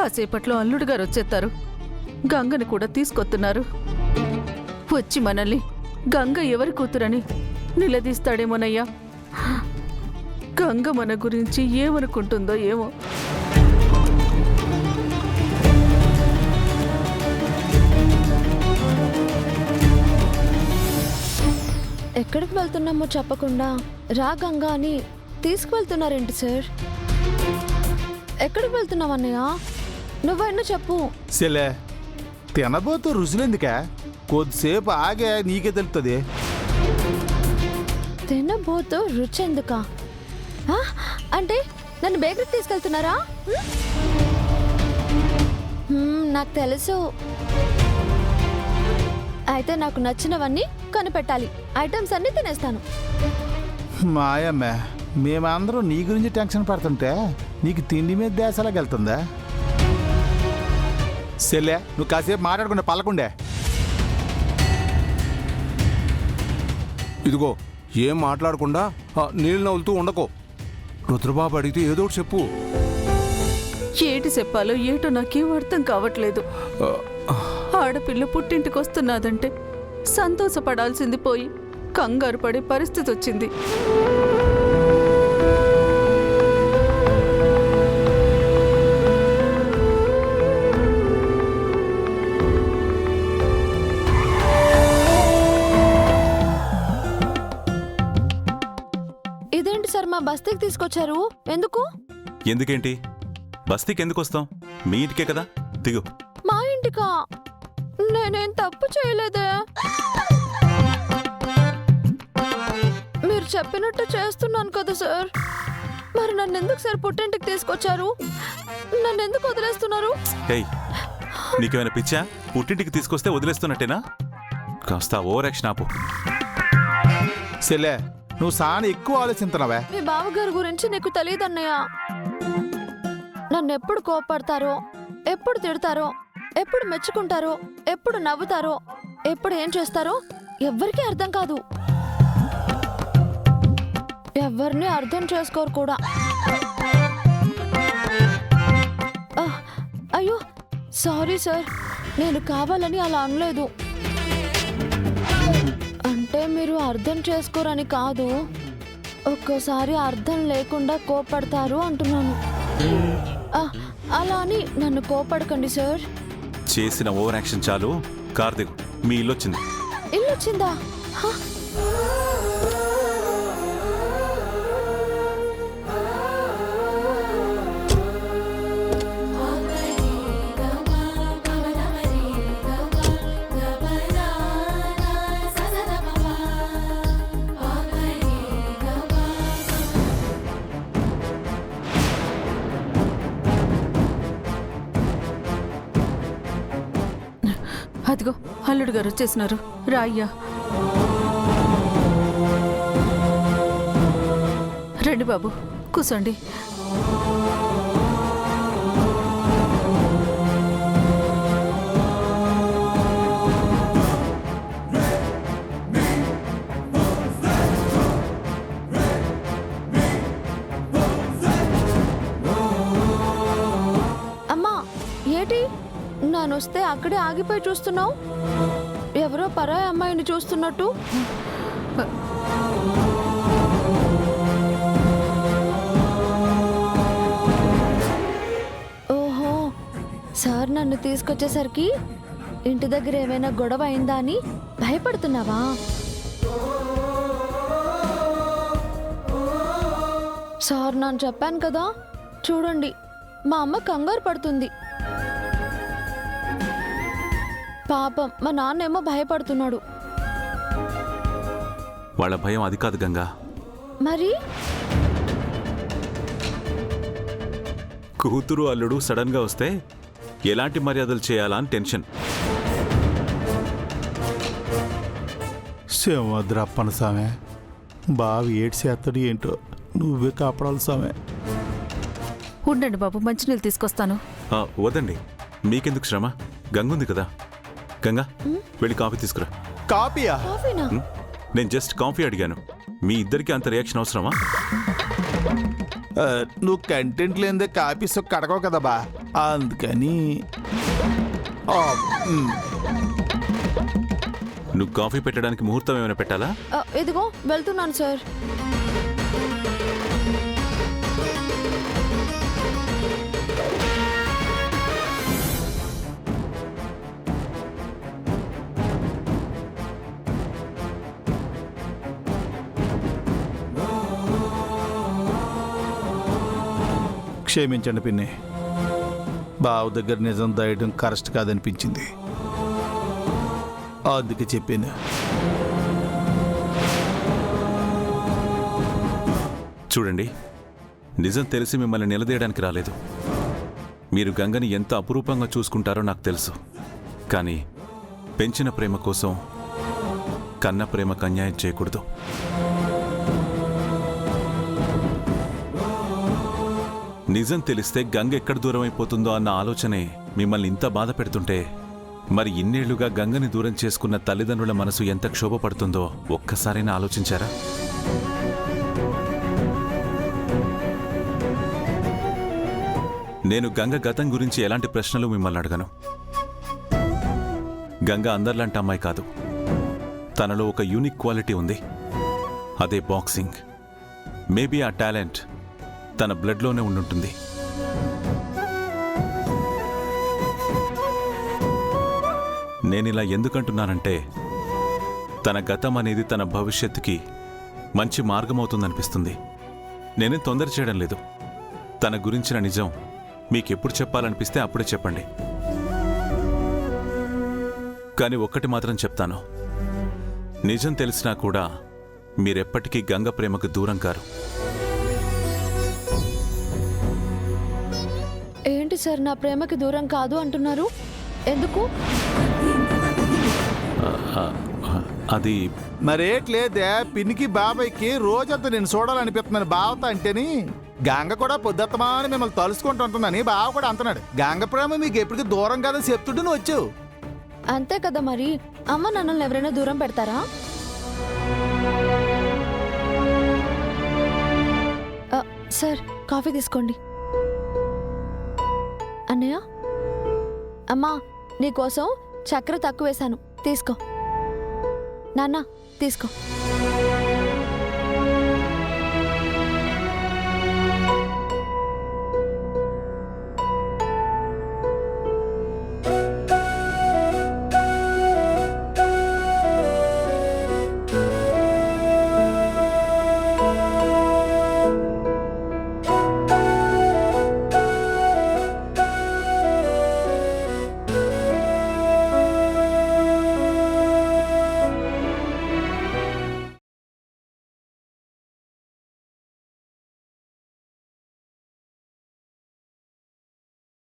కాసేపట్లో అల్లుడు గారు వచ్చేస్తారు. గంగని కూడా తీసుకొస్తున్నారు. వచ్చి మనల్ని గంగ ఎవరి కూతురని నిలదీస్తాడేమోనయ్యా. గంగ మన గురించి ఏమనుకుంటుందో ఏమో. ఎక్కడికి వెళ్తున్నామో చెప్పకుండా రా గంగా అని తీసుకువెళ్తున్నారేంటి సార్? ఎక్కడికి వెళ్తున్నావు అన్నయ్య? నువ్వైనా చెప్పు. సెలే తినబోతూ రుసులెందుకే? కొద్దిసేపు ఆగే నీకే తెలుస్తుంది. తినబోతూ రుచి ఎందుకా? అంటే నన్ను బేకరీకి తీసుకెళ్తున్నారా? నాకు తెలుసు. అయితే నాకు నచ్చినవన్నీ కనిపెట్టాలి. ఐటమ్స్ అన్నీ తినేస్తాను. మాయమ్మే, మేమందరం నీ గురించి టెన్షన్ పడుతుంటే నీకు తిండి మీద దేశాలకు వెళ్తుందా? సెల్లే నువ్వు కాసేపు మాట్లాడకుండా పలకుండే. ఇదిగో ఏం మాట్లాడకుండా నీళ్ళు నవ్వులుతూ ఉండకో. రుద్రబాబు అడిగితే ఏదో ఒకటి చెప్పు. ఏటి చెప్పాలో ఏటో నాకేం అర్థం కావట్లేదు. ఆడపిల్ల పుట్టింటికి వస్తున్నాదంటే సంతోషపడాల్సింది పోయి కంగారు పడే పరిస్థితి వచ్చింది. ఇదేంటి సార్ మా బస్తీకి తీసుకొచ్చారు? ఎందుకు? ఎందుకేంటి? బస్తీకి ఎందుకు వస్తాం? మీ ఇంటికే కదా, దిగు. మా ఇంటికా? నేనేం తప్పు చేయలేదే. మీరు చెప్పినట్టు చేస్తున్నాను కదా సార్. మరి నన్ను ఎందుకు సార్ పుట్టింటికి తీసుకొచ్చారు? నన్ను ఎందుకు వదిలేస్తున్నారు? హేయ్, నీకేమైనా పిచ్చా? పుట్టింటికి తీసుకొస్తే వదిలేస్తున్నట్టేనా? కాస్త ఓవర్ యాక్షన్ ఆపు. సెల్లే నువ్వు చాలా ఎక్కువ ఆలోచిస్తున్నావే. మీ బావగారి గురించి నీకు తెలియదన్నయ్య. నన్ను ఎప్పుడు కోపడతారో, ఎప్పుడు తిడతారో, ఎప్పుడు మెచ్చుకుంటారో, ఎప్పుడు నవ్వుతారో, ఎప్పుడు ఏం చేస్తారో ఎవ్వరికీ అర్థం కాదు. ఎవరిని అర్థం చేసుకోరు కూడా. అయ్యో సారీ సార్, నేను కావాలని అలా అనలేదు. అంటే మీరు అర్థం చేసుకోరని కాదు, ఒక్కోసారి అర్థం లేకుండా కోపడతారు అంటున్నాను. అలా అని నన్ను కోపడకండి సార్. చేసిన ఓవర్ యాక్షన్ చాలు. కార్ దిగు. మీ ఇల్లు వచ్చింది. ఇల్లు వచ్చిందా? అదిగో అల్లుడు గారు వచ్చేసినారు. రాయ్యా, రండి బాబు, కూసోండి. అమ్మా ఏటి నానొస్తే అక్కడే ఆగిపోయి చూస్తున్నావు? ఎవరో పరాయి అమ్మాయిని చూస్తున్నట్టు. ఓహో, సార్ నన్ను తీసుకొచ్చేసరికి ఇంటి దగ్గర ఏమైనా గొడవ అయిందా అని భయపడుతున్నావా? సార్ నేను చెప్పాను కదా, చూడండి మా అమ్మ కంగారు పడుతుంది. పాపం మా నాన్నేమో భయపడుతున్నాడు. వాళ్ళ భయం అది కాదు గంగా. మరి కూతురు అల్లుడు సడన్ గా వస్తే ఎలాంటి మర్యాదలు చేయాలా అని టెన్షన్. సింహద్రప్పన సామె బావి ఏడ్చి చేస్తాడు ఏంటో, నువ్వే కాపాడాలి సామె. ఉండండి బాబు, మంచినీళ్ళు తీసుకొస్తాను. వదండి, మీకెందుకు శ్రమ? గంగుంది కదా. గంగా, వెళ్ళి కాఫీ తీసుకురా. కాపీయా? కాఫీనా? నేను జస్ట్ కాఫీ అడిగాను. మీ ఇద్దరికి అంత రియాక్షన్ అవసరమా? నువ్వు కంటెంట్ లేదే కాపీ సొక్క కడగవు కదా బా, అందుకని ఆ, నువ్వు కాఫీ పెట్టడానికి ముహూర్తం ఏమైనా పెట్టాలా? ఇదిగో వెళ్తున్నాను సార్. క్షమించండి పిన్ని, బావ దగ్గర నిజం దాయడం కరెక్ట్ కాదనిపించింది, అందుకే చెప్పాను. చూడండి, నిజం తెలిసి మిమ్మల్ని నిలదీయడానికి రాలేదు. మీరు గంగని ఎంత అపురూపంగా చూసుకుంటారో నాకు తెలుసు. కానీ పెంచిన ప్రేమ కోసం కన్న ప్రేమకు అన్యాయం చేయకూడదు. నిజం తెలిస్తే గంగ ఎక్కడ దూరం అయిపోతుందో అన్న ఆలోచనే మిమ్మల్ని ఇంత బాధ పెడుతుంటే, మరి ఇన్నేళ్లుగా గంగని దూరం చేసుకున్న తల్లిదండ్రుల మనసు ఎంత క్షోభపడుతుందో ఒక్కసారైనా ఆలోచించారా? నేను గంగ గతం గురించి ఎలాంటి ప్రశ్నలు మిమ్మల్ని అడగను. గంగ అందరిలాంటి అమ్మాయి కాదు. తనలో ఒక యూనిక్ క్వాలిటీ ఉంది, అదే బాక్సింగ్. మేబీ ఆ టాలెంట్ తన బ్లడ్లోనే ఉండుంటుంది. నేనిలా ఎందుకంటున్నానంటే, తన గతం అనేది తన భవిష్యత్తుకి మంచి మార్గమవుతుందనిపిస్తుంది. నేనేం తొందర చేయడం లేదు. తన గురించిన నిజం మీకెప్పుడు చెప్పాలనిపిస్తే అప్పుడే చెప్పండి. కానీ ఒక్కటి మాత్రం చెప్తాను, నిజం తెలిసినా కూడా మీరెప్పటికీ గంగ ప్రేమకు దూరం కారు. ఏంటి సార్, నా ప్రేమకి దూరం కాదు అంటున్నారు? ఎందుకు? అది మరేట్లేదే, పిన్నికి బాబాయ్కి రోజంతా నేను చూడాలనిపిస్తున్నాను బావతో అంటేని. గంగ కూడా పొద్దుత్తమాని మిమ్మల్ని తలుసుకుంటూ ఉంటుందని బావ కూడా అంటున్నాడు. గంగ ప్రేమ మీకు ఎప్పటికీ దూరం కదా చెప్తుంటే నువ్వు వచ్చావు. అంతే కదా మరి. అమ్మ నన్ను ఎవరైనా దూరం పెడతారా? సార్, కాఫీ తీసుకోండి. అన్నయ్య, అమ్మా నీకోసం చక్కెర తక్కువ వేశాను, తీసుకో. నాన్న తీసుకో.